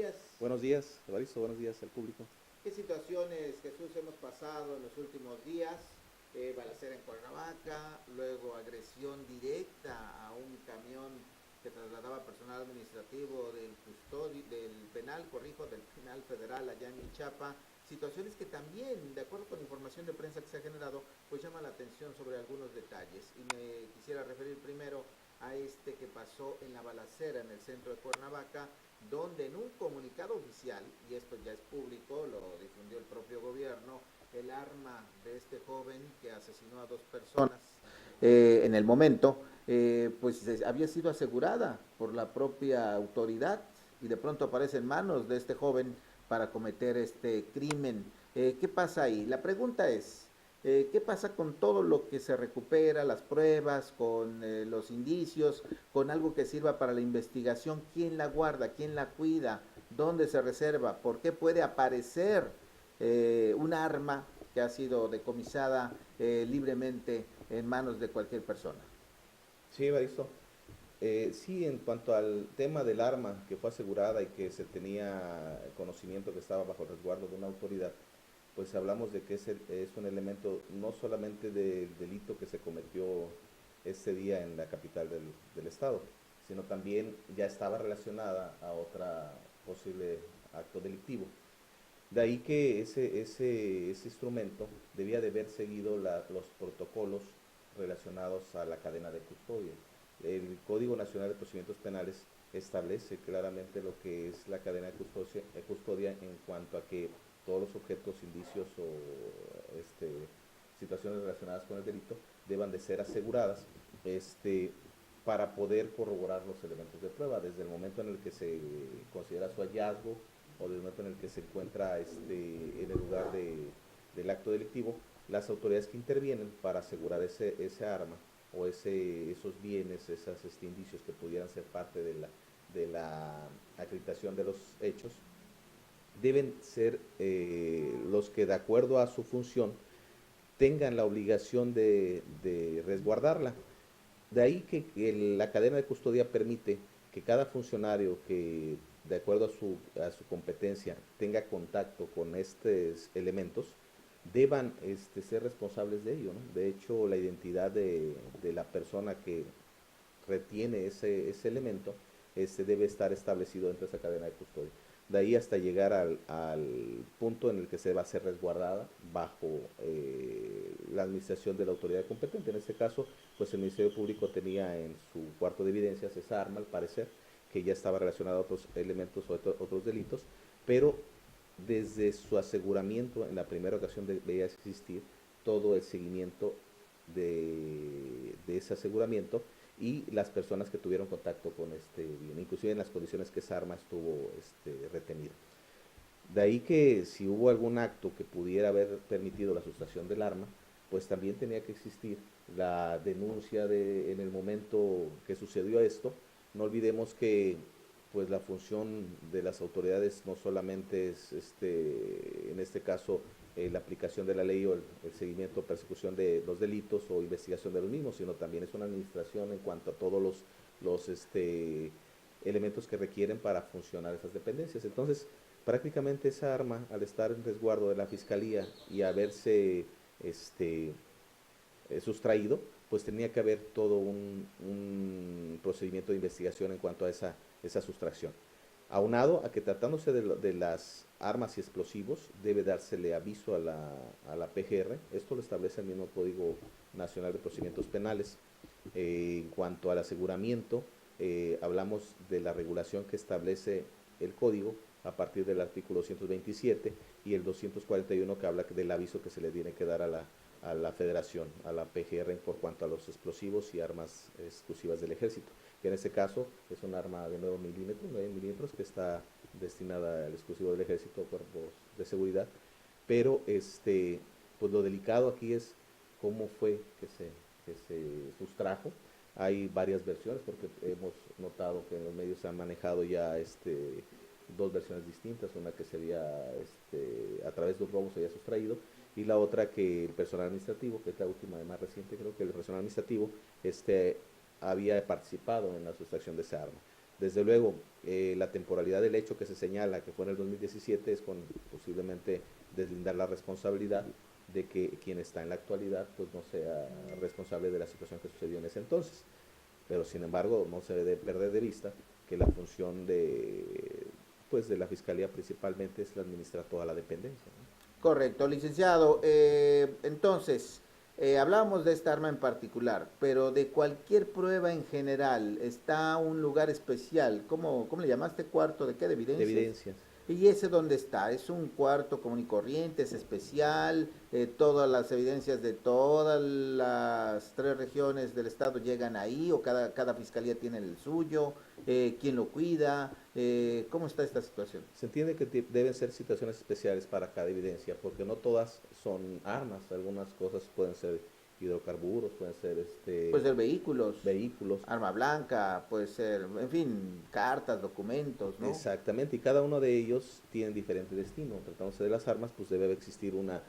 días. Buenos días, Evaristo, buenos días al público. ¿Qué situaciones, Jesús, hemos pasado en los últimos días? Balacera en Cuernavaca, luego agresión directa a un camión que trasladaba personal administrativo del penal, corrijo, del penal federal allá en Michapa. Situaciones que también, de acuerdo con información de prensa que se ha generado, pues llama la atención sobre algunos detalles. Y me quisiera referir primero a este que pasó en la balacera en el centro de Cuernavaca, donde en un comunicado oficial, y esto ya es público, lo difundió el propio gobierno, el arma de este joven que asesinó a dos personas en el momento, pues había sido asegurada por la propia autoridad y de pronto aparece en manos de este joven para cometer este crimen. ¿Qué pasa ahí? La pregunta es, ¿qué pasa con todo lo que se recupera, las pruebas, con los indicios, con algo que sirva para la investigación? ¿Quién la guarda? ¿Quién la cuida? ¿Dónde se reserva? ¿Por qué puede aparecer un arma que ha sido decomisada libremente en manos de cualquier persona? Sí, Evaristo. Sí, en cuanto al tema del arma que fue asegurada y que se tenía conocimiento que estaba bajo resguardo de una autoridad, pues hablamos de que es un elemento no solamente del delito que se cometió ese día en la capital del estado, sino también ya estaba relacionada a otra posible acto delictivo. De ahí que ese instrumento debía de haber seguido los protocolos relacionados a la cadena de custodia. El Código Nacional de Procedimientos Penales establece claramente lo que es la cadena de custodia en cuanto a que todos los objetos, indicios o situaciones relacionadas con el delito deban de ser aseguradas para poder corroborar los elementos de prueba desde el momento en el que se considera su hallazgo o desde el momento en el que se encuentra en el lugar del acto delictivo, las autoridades que intervienen para asegurar ese arma o esos bienes, esos indicios que pudieran ser parte de la acreditación de los hechos, deben ser los que de acuerdo a su función tengan la obligación de resguardarla. De ahí que la cadena de custodia permite que cada funcionario que, de acuerdo a su competencia, tenga contacto con estos elementos, deban ser responsables de ello, ¿no? De hecho, la identidad de la persona que retiene ese elemento debe estar establecido dentro de esa cadena de custodia. De ahí hasta llegar al punto en el que se va a ser resguardada bajo la administración de la autoridad competente. En este caso, pues el Ministerio Público tenía en su cuarto de evidencias esa arma, al parecer, que ya estaba relacionada a otros elementos o otros delitos, pero desde su aseguramiento en la primera ocasión debía existir todo el seguimiento de ese aseguramiento y las personas que tuvieron contacto con este bien, inclusive en las condiciones que esa arma estuvo retenida. De ahí que si hubo algún acto que pudiera haber permitido la sustracción del arma, pues también tenía que existir la denuncia en el momento que sucedió esto. No olvidemos que pues la función de las autoridades no solamente es en este caso la aplicación de la ley o el seguimiento o persecución de los delitos o investigación de los mismos, sino también es una administración en cuanto a todos los elementos que requieren para funcionar esas dependencias. Entonces, prácticamente esa arma, al estar en resguardo de la fiscalía y haberse este, sustraído, pues tenía que haber todo un procedimiento de investigación en cuanto a esa sustracción. Aunado a que tratándose de las armas y explosivos, debe dársele aviso a la PGR. Esto lo establece el mismo Código Nacional de Procedimientos Penales. En cuanto al aseguramiento, hablamos de la regulación que establece el código a partir del artículo 227 y el 241 que habla del aviso que se le tiene que dar a la federación, a la PGR por cuanto a los explosivos y armas exclusivas del ejército, que en este caso es un arma de 9 milímetros que está destinada al exclusivo del ejército, cuerpos de seguridad, pero pues lo delicado aquí es cómo fue que se sustrajo. Hay varias versiones porque hemos notado que en los medios se han manejado ya dos versiones distintas, una que se había a través de un robo se había sustraído y la otra que el personal administrativo, que es la última y más reciente, creo que el personal administrativo había participado en la sustracción de esa arma. Desde luego, la temporalidad del hecho que se señala, que fue en el 2017, es con posiblemente deslindar la responsabilidad de que quien está en la actualidad pues no sea responsable de la situación que sucedió en ese entonces. Pero sin embargo, no se debe perder de vista que la función pues, de la Fiscalía principalmente es la administrar toda la dependencia, ¿no? Correcto, licenciado. Entonces, hablamos de esta arma en particular, pero de cualquier prueba en general, ¿está un lugar especial? ¿Cómo le llamaste cuarto? ¿De qué? ¿De De evidencias? evidencias. ¿Y ese dónde está? ¿Es un cuarto común y corriente? ¿Es especial? ¿Todas las evidencias de todas las tres regiones del estado llegan ahí? ¿O cada fiscalía tiene el suyo? ¿Quién lo cuida? ¿Cómo está esta situación? Se entiende que deben ser situaciones especiales para cada evidencia, porque no todas son armas, algunas cosas pueden ser hidrocarburos, pueden ser Puede ser vehículos, vehículos. arma blanca, puede ser, en fin, cartas, documentos, ¿no? Exactamente, y cada uno de ellos tiene diferente destino. Tratándose de las armas, pues debe existir una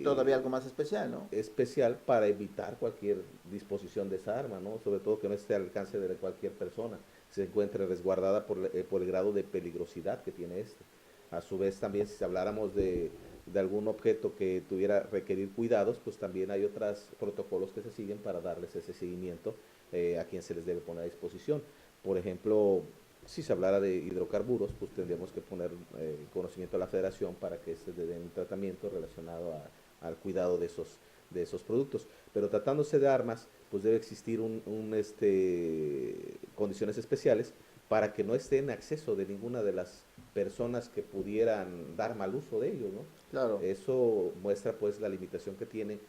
Todavía algo más especial, ¿no? especial para evitar cualquier disposición de esa arma, ¿no? Sobre todo que no esté al alcance de cualquier persona, se encuentre resguardada por el grado de peligrosidad que tiene este. A su vez también si habláramos de algún objeto que tuviera requerir cuidados, pues también hay otros protocolos que se siguen para darles ese seguimiento a quien se les debe poner a disposición. Por ejemplo, si se hablara de hidrocarburos, pues tendríamos que poner conocimiento a la federación para que se den un tratamiento relacionado al cuidado de esos productos. Pero tratándose de armas, pues debe existir condiciones especiales para que no esté en acceso de ninguna de las personas que pudieran dar mal uso de ellos, ¿no? Claro. Eso muestra pues la limitación que tiene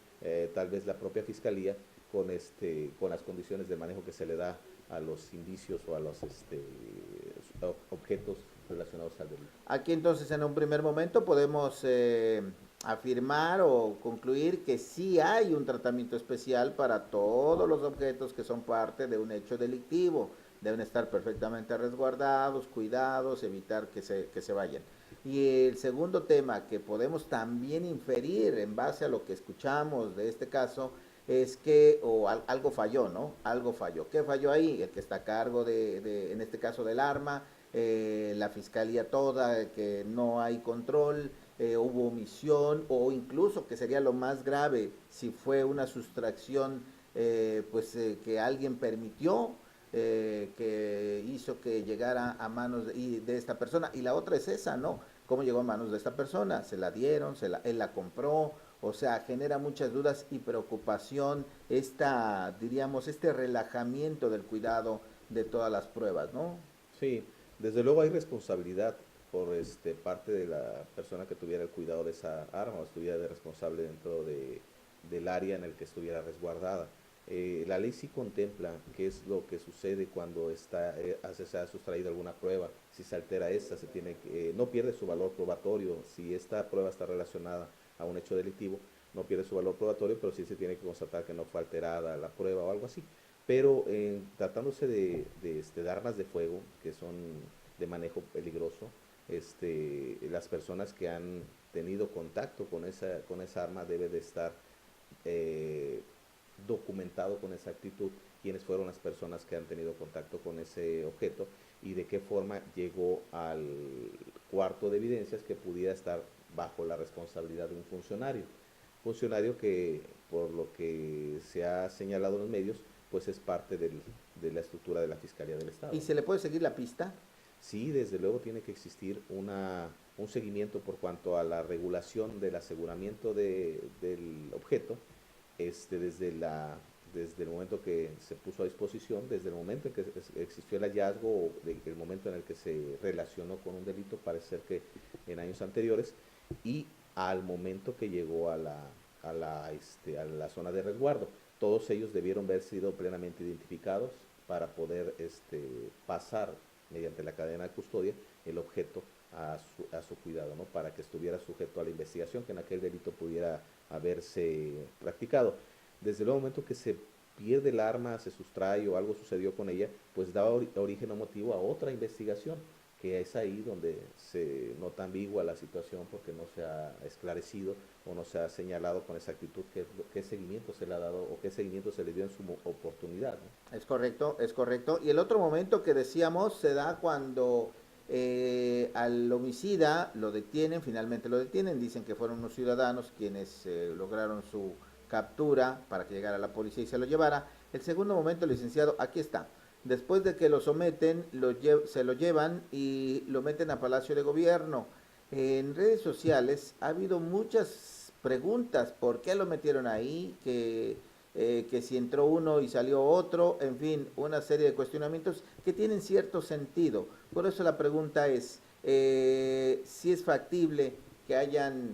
tal vez la propia fiscalía con las condiciones de manejo que se le da a los indicios o a los objetos relacionados al delito. Aquí entonces en un primer momento podemos afirmar o concluir que sí hay un tratamiento especial para todos los objetos que son parte de un hecho delictivo. Deben estar perfectamente resguardados, cuidados, evitar que se vayan. Y el segundo tema que podemos también inferir en base a lo que escuchamos de este caso es que algo falló, ¿no? Algo falló. ¿Qué falló ahí? El que está a cargo en este caso del arma, la fiscalía toda, que no hay control, hubo omisión o incluso, que sería lo más grave, si fue una sustracción, que alguien permitió, que hizo que llegara a manos de esta persona. Y la otra es esa, ¿no? ¿Cómo llegó a manos de esta persona? ¿Se la dieron? Él la compró? O sea, genera muchas dudas y preocupación diríamos, este relajamiento del cuidado de todas las pruebas, ¿no? Sí, desde luego hay responsabilidad por parte de la persona que tuviera el cuidado de esa arma o estuviera de responsable dentro del área en el que estuviera resguardada. La ley sí contempla qué es lo que sucede cuando se ha sustraído alguna prueba. Si se altera esta, no pierde su valor probatorio. Si esta prueba está relacionada a un hecho delictivo, no pierde su valor probatorio, pero sí se tiene que constatar que no fue alterada la prueba o algo así. Pero tratándose de armas de fuego, que son de manejo peligroso, las personas que han tenido contacto con esa arma debe de estar eh, documentado con exactitud quiénes fueron las personas que han tenido contacto con ese objeto y de qué forma llegó al cuarto de evidencias que pudiera estar bajo la responsabilidad de un funcionario que por lo que se ha señalado en los medios pues es parte de la estructura de la Fiscalía del Estado, ¿Y ¿no? se le puede seguir la pista? Sí, desde luego tiene que existir un seguimiento por cuanto a la regulación del aseguramiento del objeto, desde el momento que se puso a disposición, desde el momento en que existió el hallazgo o el momento en el que se relacionó con un delito, parece ser que en años anteriores, y al momento que llegó a la zona de resguardo. Todos ellos debieron haber sido plenamente identificados para poder pasar mediante la cadena de custodia el objeto a su cuidado, ¿no? Para que estuviera sujeto a la investigación que en aquel delito pudiera haberse practicado. Desde el momento que se pierde el arma, se sustrae o algo sucedió con ella, pues da origen o motivo a otra investigación. que es ahí donde se nota ambigua la situación porque no se ha esclarecido o no se ha señalado con exactitud qué seguimiento se le ha dado o qué seguimiento se le dio en su oportunidad, ¿no? Es correcto, es correcto. Y el otro momento que decíamos se da cuando al homicida lo detienen, finalmente lo detienen, dicen que fueron unos ciudadanos quienes lograron su captura para que llegara la policía y se lo llevara. El segundo momento, licenciado, aquí está. Después de que lo someten, se lo llevan y lo meten a Palacio de Gobierno. En redes sociales ha habido muchas preguntas, ¿por qué lo metieron ahí? Que si entró uno y salió otro, en fin, una serie de cuestionamientos que tienen cierto sentido. Por eso la pregunta es, si es factible que hayan,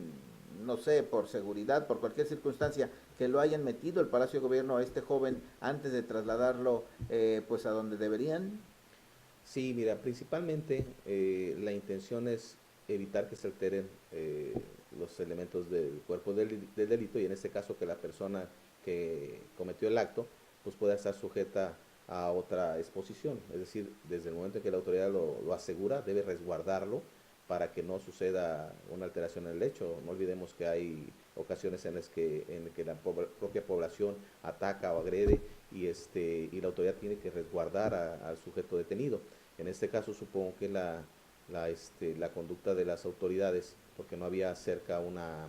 no sé, por seguridad, por cualquier circunstancia, que lo hayan metido el Palacio de Gobierno a este joven antes de trasladarlo pues a donde deberían. Sí, mira, principalmente la intención es evitar que se alteren los elementos del cuerpo del delito y en este caso que la persona que cometió el acto pues pueda estar sujeta a otra exposición. Es decir, desde el momento en que la autoridad lo asegura, debe resguardarlo para que no suceda una alteración en el hecho. No olvidemos que hay ocasiones en que la propia población ataca o agrede y la autoridad tiene que resguardar al sujeto detenido. En este caso supongo que la conducta de las autoridades, porque no había cerca una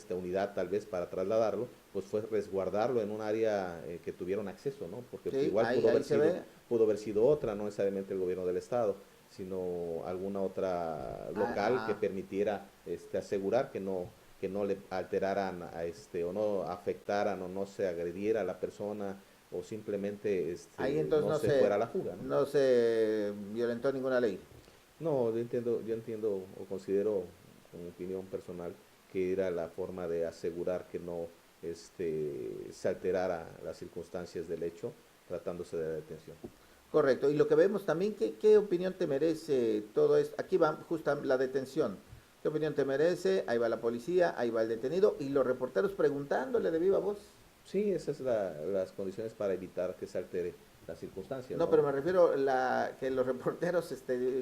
unidad tal vez para trasladarlo, pues fue resguardarlo en un área que tuvieron acceso, ¿no? Porque Sí, igual ahí se ve. pudo haber sido otra, no necesariamente el gobierno del estado, sino alguna otra local que Ah, permitiera asegurar que no le alteraran o no afectaran o no se agrediera a la persona o simplemente ahí entonces no se fuera a la fuga, ¿no? no se violentó ninguna ley. No, yo entiendo o considero, como opinión personal, que era la forma de asegurar que no se alterara las circunstancias del hecho tratándose de la detención. Correcto. Y lo que vemos también, ¿qué opinión te merece todo esto? Aquí va justo la detención. ¿Qué opinión te merece? Ahí va la policía, ahí va el detenido y los reporteros preguntándole de viva voz. Sí, esas son las condiciones para evitar que se altere las circunstancias, No, ¿no? pero me refiero que los reporteros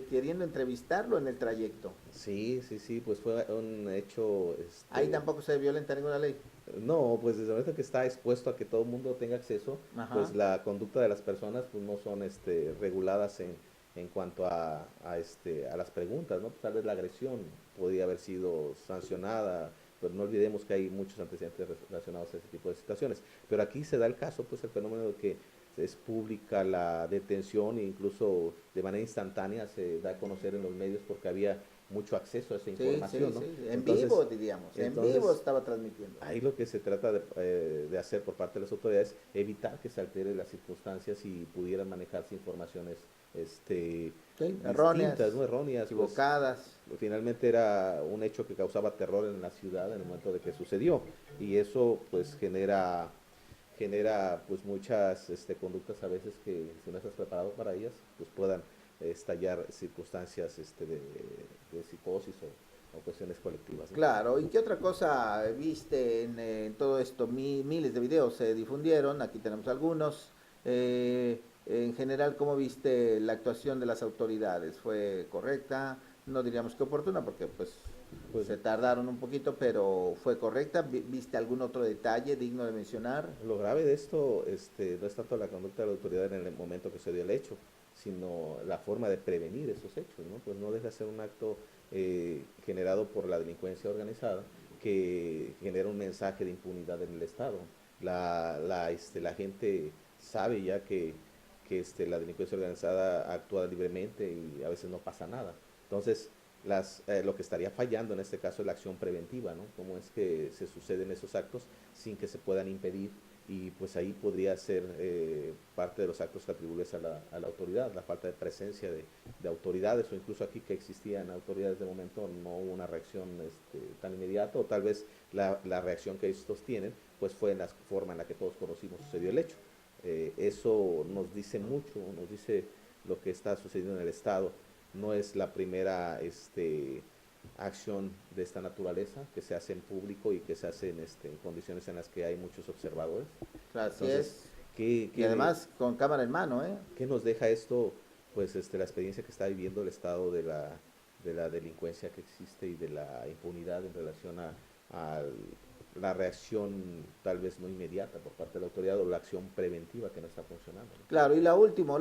queriendo entrevistarlo en el trayecto. Sí, sí, sí, pues fue un hecho, Ahí tampoco se violenta ninguna ley. no, pues desde el momento que está expuesto a que todo el mundo tenga acceso, Ajá. pues la conducta de las personas pues no son reguladas en cuanto a las preguntas, ¿no? Pues, tal vez la agresión podría haber sido sancionada, pero no olvidemos que hay muchos antecedentes relacionados a ese tipo de situaciones. Pero aquí se da el caso, pues el fenómeno de que es pública la detención e incluso de manera instantánea se da a conocer en los medios porque había mucho acceso a esa Sí, sí, información, ¿no? sí. En vivo, Entonces, diríamos. En vivo entonces estaba transmitiendo. ahí lo que se trata de hacer por parte de las autoridades, evitar que se alteren las circunstancias y pudieran manejarse informaciones Sí, erróneas, distintas, no erróneas, pues equivocadas. finalmente era un hecho que causaba terror en la ciudad en el momento de que sucedió y eso pues genera pues muchas conductas a veces que si no estás preparado para ellas pues puedan estallar circunstancias de psicosis o cuestiones colectivas, ¿no? Claro, ¿y qué otra cosa viste en todo esto? Miles de videos se difundieron, aquí tenemos algunos. En general, ¿cómo viste la actuación de las autoridades? ¿Fue correcta? No diríamos que oportuna, porque pues Pues se tardaron un poquito, pero ¿fue correcta? ¿Viste algún otro detalle digno de mencionar? lo grave de esto no es tanto la conducta de la autoridad en el momento que se dio el hecho, sino la forma de prevenir esos hechos, ¿no? Pues no deja de ser un acto generado por la delincuencia organizada que genera un mensaje de impunidad en el Estado. La gente sabe ya que la delincuencia organizada actúa libremente y a veces no pasa nada. Entonces, lo que estaría fallando en este caso es la acción preventiva, ¿no? Cómo es que se suceden esos actos sin que se puedan impedir y pues ahí podría ser parte de los actos que atribuirles a la autoridad, la falta de presencia de autoridades o incluso aquí que existían autoridades de momento no hubo una reacción tan inmediata o tal vez la reacción que estos tienen pues fue en la forma en la que todos conocimos sucedió el hecho. Eso nos dice mucho, nos dice lo que está sucediendo en el Estado. No es la primera acción de esta naturaleza que se hace en público y que se hace en condiciones en las que hay muchos observadores. Así Entonces, es. ¿qué, Y qué, además con cámara en mano, ¿eh? qué nos deja esto pues la experiencia que está viviendo el estado de la delincuencia que existe y de la impunidad en relación a la reacción tal vez no inmediata por parte de la autoridad o la acción preventiva que no está funcionando, ¿no? Claro, y lo último,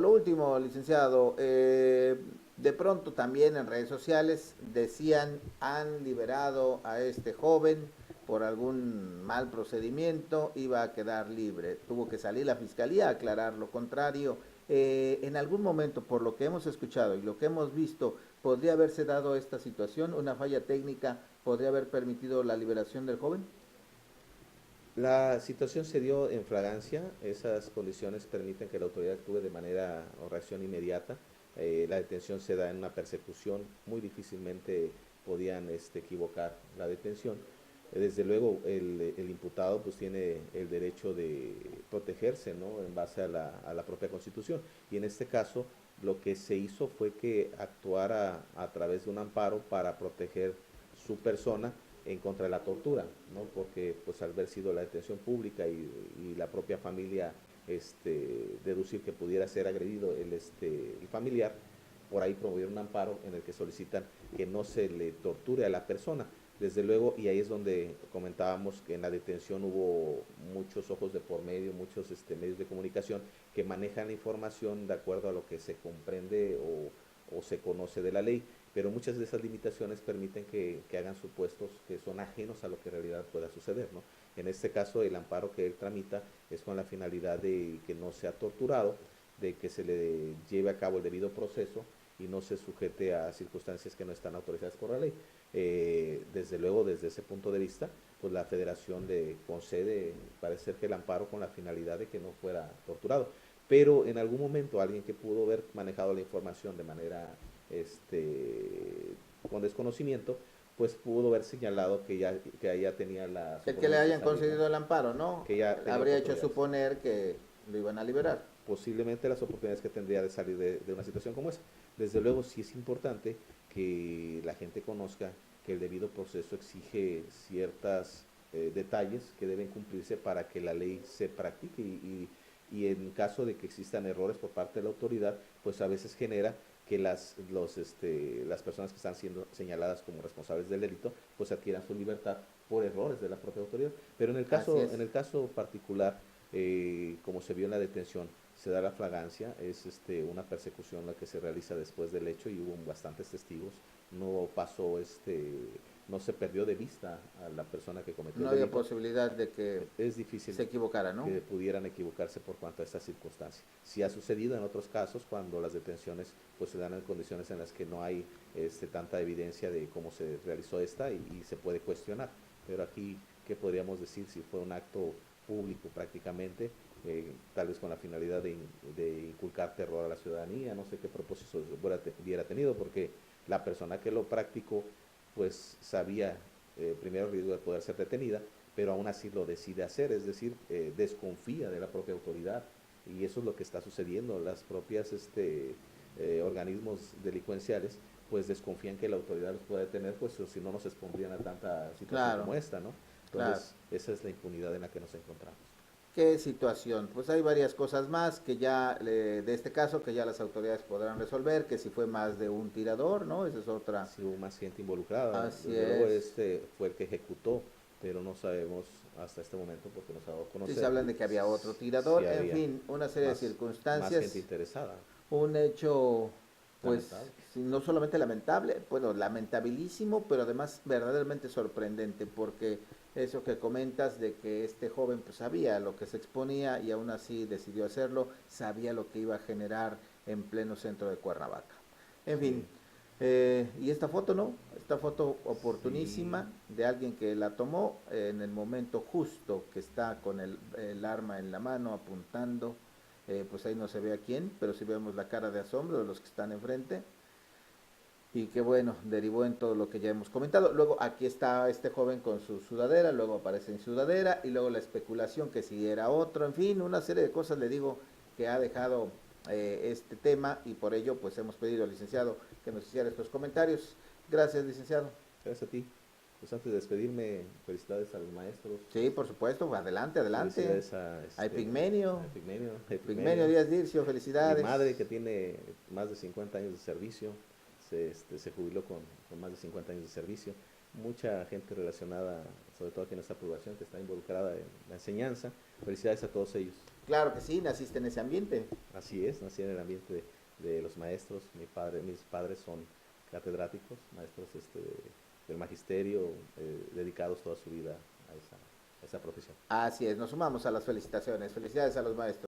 licenciado, de pronto también en redes sociales decían han liberado a este joven por algún mal procedimiento, iba a quedar libre. Tuvo que salir la fiscalía a aclarar lo contrario. En algún momento, por lo que hemos escuchado y lo que hemos visto, ¿podría haberse dado esta situación? ¿Una falla técnica podría haber permitido la liberación del joven? La situación se dio en flagrancia, esas condiciones permiten que la autoridad actúe de manera o reacción inmediata. La detención se da en una persecución, muy difícilmente podían equivocar la detención. Desde luego el imputado pues tiene el derecho de protegerse, ¿no? En base a la propia Constitución, y en este caso lo que se hizo fue que actuara a través de un amparo para proteger su persona en contra de la tortura, ¿no? Porque pues al haber sido la detención pública y la propia familia deducir que pudiera ser agredido el familiar, por ahí promovieron un amparo en el que solicitan que no se le torture a la persona. Desde luego, y ahí es donde comentábamos que en la detención hubo muchos ojos de por medio, muchos medios de comunicación que manejan la información de acuerdo a lo que se comprende o se conoce de la ley, pero muchas de esas limitaciones permiten que hagan supuestos que son ajenos a lo que en realidad pueda suceder, ¿no? En este caso, el amparo que él tramita es con la finalidad de que no sea torturado, de que se le lleve a cabo el debido proceso y no se sujete a circunstancias que no están autorizadas por la ley. Desde luego, desde ese punto de vista, pues la federación le concede, parece ser que el amparo con la finalidad de que no fuera torturado. Pero en algún momento alguien que pudo haber manejado la información de manera con desconocimiento, pues pudo haber señalado que ya tenía la... El que le hayan concedido el amparo, ¿no? Que ya Habría hecho suponer que lo iban a liberar. Posiblemente las oportunidades que tendría de salir de una situación como esa. Desde luego sí es importante que la gente conozca que el debido proceso exige ciertos detalles que deben cumplirse para que la ley se practique y en caso de que existan errores por parte de la autoridad, pues a veces genera que las personas que están siendo señaladas como responsables del delito, pues adquieran su libertad por errores de la propia autoridad. Pero en el caso particular, como se vio en la detención, se da la flagrancia, es una persecución la que se realiza después del hecho y hubo bastantes testigos, no pasó no se perdió de vista a la persona que cometió No el había delito. posibilidad de que Es difícil se equivocara, ¿no? que pudieran equivocarse por cuanto a esta circunstancia. Sí ha sucedido en otros casos cuando las detenciones pues se dan en condiciones en las que no hay tanta evidencia de cómo se realizó esta y se puede cuestionar. Pero aquí, ¿qué podríamos decir si fue un acto público prácticamente? Tal vez con la finalidad de inculcar terror a la ciudadanía, no sé qué propósito hubiera tenido, porque la persona que lo practicó pues sabía primero el riesgo de poder ser detenida, pero aún así lo decide hacer, es decir, desconfía de la propia autoridad, y eso es lo que está sucediendo. Las propias organismos delincuenciales pues desconfían que la autoridad los pueda detener, pues o si no nos expondrían a tanta situación Claro, como esta, ¿no? Entonces, esa es la impunidad en la que nos encontramos. ¿qué situación? Pues hay varias cosas más que ya, de este caso, que ya las autoridades podrán resolver, que si fue más de un tirador, ¿no? Esa es otra. Si hubo más gente involucrada, Así desde luego es. fue el que ejecutó, pero no sabemos hasta este momento porque nos ha dado a Sí, conocer se hablan de que había otro si tirador, en había fin, una serie de más gente circunstancias, interesada. un hecho, pues, Lamentable. sí, no solamente lamentable, bueno, lamentabilísimo, pero además verdaderamente sorprendente, porque eso que comentas de que este joven pues sabía lo que se exponía y aún así decidió hacerlo, sabía lo que iba a generar en pleno centro de Cuernavaca. En fin, Sí, y esta foto, ¿no? Esta foto sí, oportunísima de alguien que la tomó en el momento justo que está con el arma en la mano apuntando, pues ahí no se ve a quién, pero sí vemos la cara de asombro de los que están enfrente y que bueno, derivó en todo lo que ya hemos comentado. Luego aquí está este joven con su sudadera, luego aparece en sudadera y luego la especulación que si era otro, en fin, una serie de cosas le digo que ha dejado este tema y por ello pues hemos pedido al licenciado que nos hiciera estos comentarios. Gracias, licenciado. gracias a ti. Pues antes de despedirme, felicidades a los maestros. Sí, por supuesto, adelante, adelante. Felicidades A Epigmenio. Epigmenio Díaz Dircio, Mi felicidades. madre, que tiene más de 50 años de servicio, se jubiló con más de 50 años de servicio. Mucha gente relacionada, sobre todo aquí en esta población, que está involucrada en la enseñanza. Felicidades a todos ellos. Claro que sí, naciste en ese ambiente. Así es, nací en el ambiente de los maestros. Mis padres son catedráticos, maestros del magisterio, dedicados toda su vida a esa profesión. Así es, nos sumamos a las felicitaciones. Felicidades a los maestros.